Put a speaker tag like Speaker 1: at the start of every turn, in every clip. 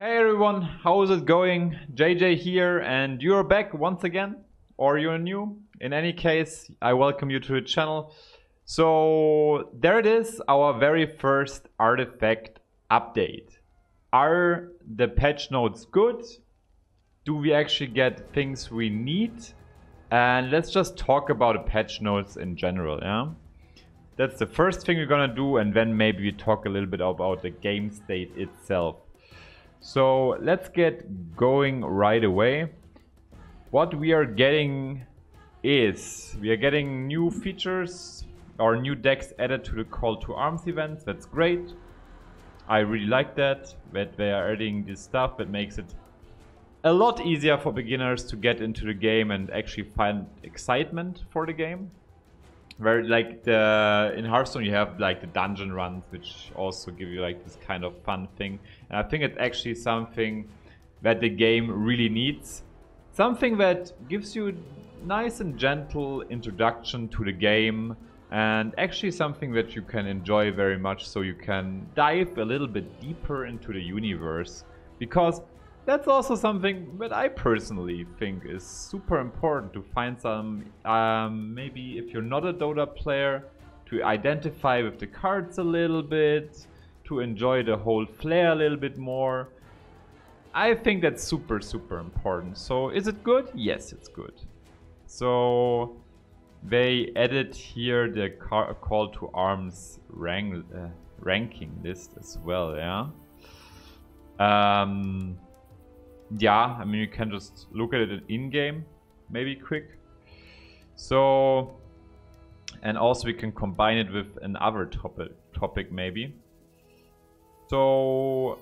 Speaker 1: Hey everyone, how is it going? JJ here, and you're back once again, or you're new. In any case, I welcome you to the channel. So there it is, our very first artifact update. Are the patch notes good? Do we actually get things we need? And let's just talk about the patch notes in general, yeah? That's the first thing we're gonna do, and then maybe we talk a little bit about the game state itself. So let's get going right away. What we are getting is, we are getting new features or new decks added to the Call to Arms events. That's great. I really like that they are adding this stuff that makes it a lot easier for beginners to get into the game and actually find excitement for the game. Where like in Hearthstone you have like the dungeon runs, which also give you like this kind of fun thing. And I think it's actually something that the game really needs. Something that gives you a nice and gentle introduction to the game, and actually something that you can enjoy very much, so you can dive a little bit deeper into the universe. Because that's also something that I personally think is super important, to find some, maybe if you're not a Dota player, to identify with the cards a little bit, to enjoy the whole flair a little bit more. I think that's super important. So is it good? Yes, it's good. So they added here the Call to Arms ranking list as well, yeah? Yeah, I mean, you can just look at it in-game, maybe quick. So, and also we can combine it with another topic maybe. So,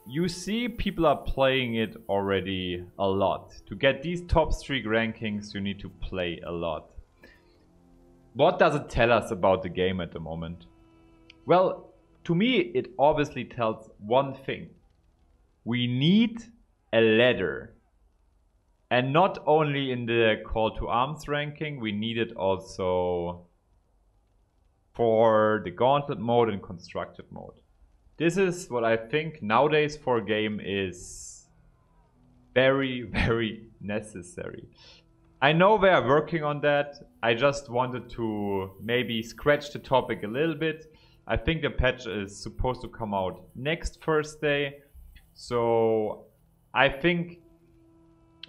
Speaker 1: you see people are playing it already a lot. To get these top streak rankings, you need to play a lot. What does it tell us about the game at the moment? Well, to me, it obviously tells one thing. We need a ladder, and not only in the Call to Arms ranking, we need it also for the Gauntlet mode and Constructed mode. This is what I think nowadays for a game is very necessary. I know they are working on that. I just wanted to maybe scratch the topic a little bit. I think the patch is supposed to come out next Thursday, so I think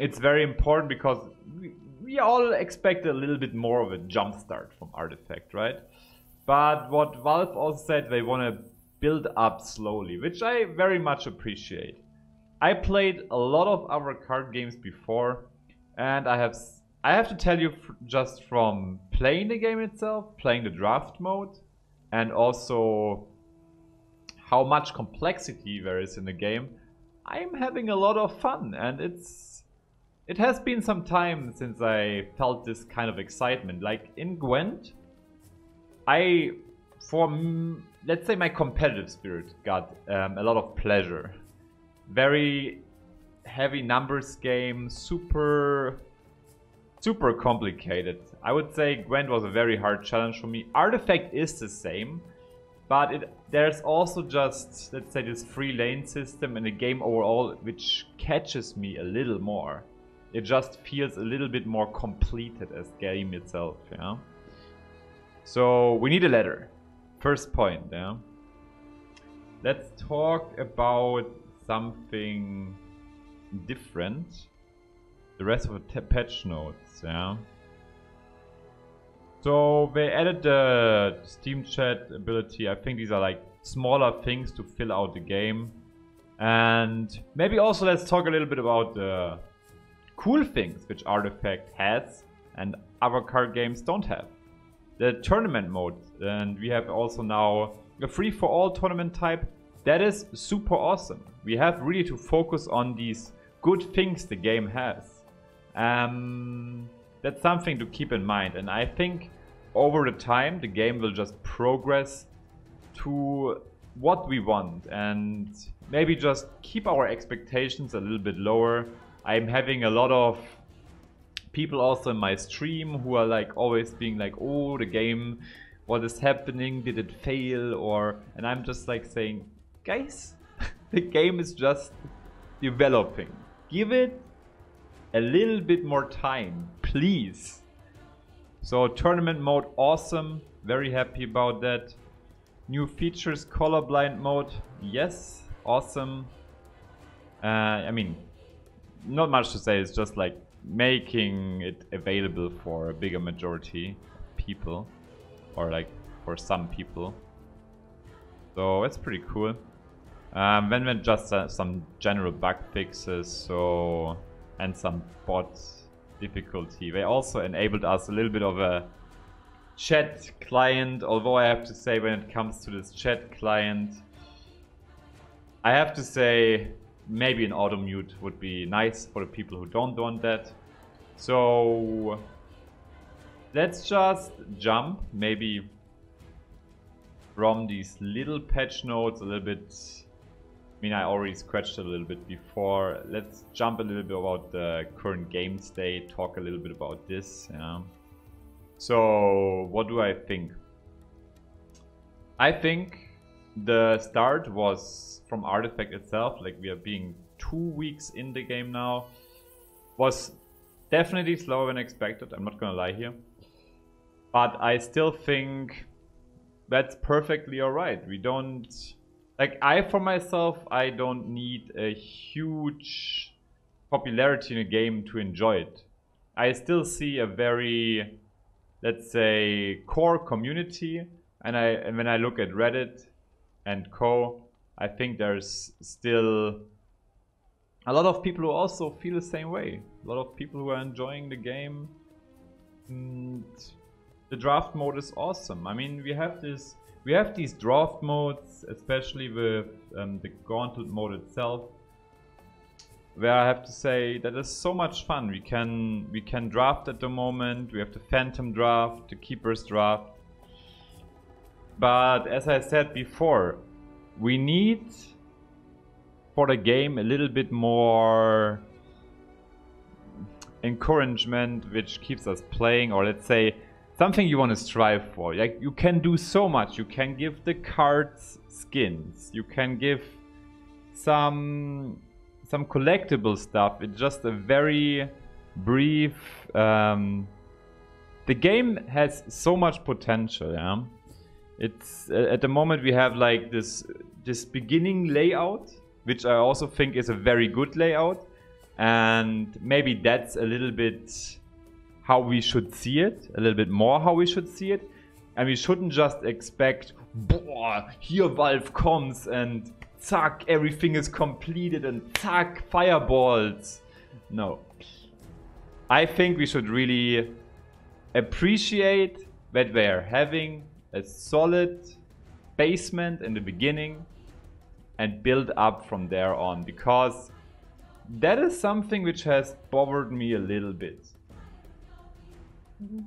Speaker 1: it's very important, because we all expect a little bit more of a jump start from Artifact, right? But what Valve also said, they want to build up slowly, which I very much appreciate. I played a lot of other card games before, and I have to tell you, just from playing the game itself, playing the draft mode, and also how much complexity there is in the game, I'm having a lot of fun, and it has been some time since I felt this kind of excitement. Like in Gwent, let's say my competitive spirit got a lot of pleasure. Very heavy numbers game, super complicated. I would say Gwent was a very hard challenge for me. Artifact is the same. But there's also just, let's say, this free lane system in the game overall, which catches me a little more. It just feels a little bit more completed as game itself, yeah? So we need a ladder. First point, yeah? Let's talk about something different. The rest of the patch notes, yeah? So they added the Steam chat ability. I think these are like smaller things to fill out the game. And maybe also let's talk a little bit about the cool things which Artifact has and other card games don't have. The tournament mode, and we have also now a free-for-all tournament type. That is super awesome. We have really to focus on these good things the game has. That's something to keep in mind, and I think over the time the game will just progress to what we want, and maybe just keep our expectations a little bit lower. I'm having a lot of people also in my stream who are like always being like, oh, the game, what is happening, did it fail, and I'm just like saying, guys, the game is just developing. Give it a little bit more time, please. So tournament mode, awesome. Very happy about that. New features, colorblind mode, yes, awesome. I mean, not much to say. It's just like making it available for a bigger majority of people, or like for some people. So it's pretty cool. Then just some general bug fixes, so, and some bot difficulty. They also enabled us a little bit of a chat client, although I have to say, when it comes to this chat client, I have to say maybe an auto mute would be nice for the people who don't want that. So let's just jump maybe from these little patch notes a little bit. I mean, I already scratched it a little bit before. Let's jump a little bit about the current game state, talk a little bit about this. Yeah. So what do I think? I think the start was from Artifact itself, like we are being 2 weeks in the game now, was definitely slower than expected, I'm not gonna lie here. But I still think that's perfectly alright. We don't, like, for myself, I don't need a huge popularity in a game to enjoy it. I still see a very, let's say, core community, and when I look at Reddit and co, I think there's still a lot of people who also feel the same way. A lot of people who are enjoying the game. And the draft mode is awesome. I mean, we have these draft modes, especially with the Gauntlet mode itself, where I have to say that is so much fun. We can draft at the moment. We have the Phantom draft, the Keeper's draft. But as I said before, we need for the game a little bit more encouragement, which keeps us playing, or let's say something you want to strive for. Like, you can do so much. You can give the cards skins. You can give some collectible stuff. It's just a very brief. The game has so much potential. Yeah, it's at the moment we have like this beginning layout, which I also think is a very good layout, and maybe that's a little bit how we should see it, a little bit more how we should see it, and we shouldn't just expect, boah, here Valve comes and zack, everything is completed and zack, fireballs. No. I think we should really appreciate that we're having a solid basement in the beginning and build up from there on, because that is something which has bothered me a little bit.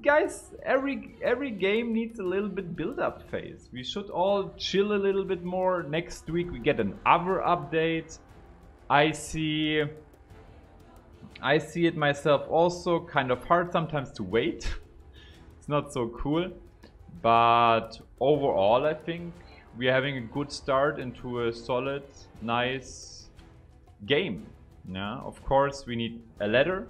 Speaker 1: Guys, every game needs a little bit build-up phase. We should all chill a little bit more. Next week we get another update. I see it myself also kind of hard sometimes to wait. It's not so cool. But overall, I think we're having a good start into a solid, nice game. Yeah, of course we need a ladder.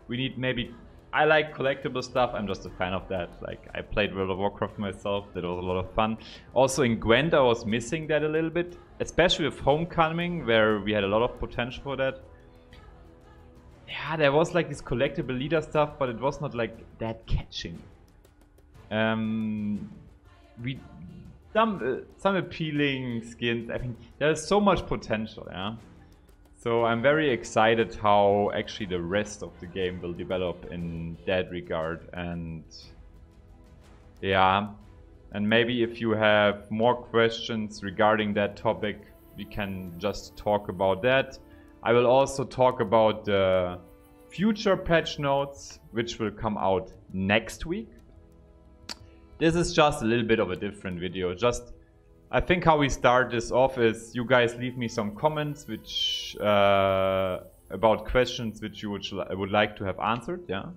Speaker 1: We need maybe, I like collectible stuff, I'm just a fan of that. Like, I played World of Warcraft myself, that was a lot of fun. Also in Gwent I was missing that a little bit, especially with Homecoming, where we had a lot of potential for that. Yeah, there was like this collectible leader stuff, but it was not like that catching. Some appealing skins. I mean, there's so much potential, yeah. So I'm very excited how actually the rest of the game will develop in that regard. And yeah, and maybe if you have more questions regarding that topic, we can just talk about that. I will also talk about the future patch notes, which will come out next week. This is just a little bit of a different video. Just, I think how we start this off is you guys leave me some comments which about questions which you would like to have answered, yeah.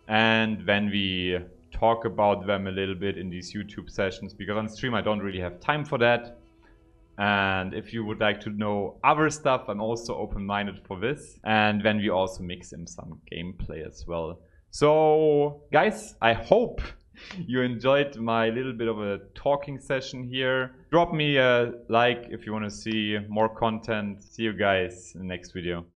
Speaker 1: And then we talk about them a little bit in these YouTube sessions, because on stream I don't really have time for that. And if you would like to know other stuff, I'm also open-minded for this. And then we also mix in some gameplay as well. So guys, I hope you enjoyed my little bit of a talking session here. Drop me a like if you want to see more content. See you guys in the next video.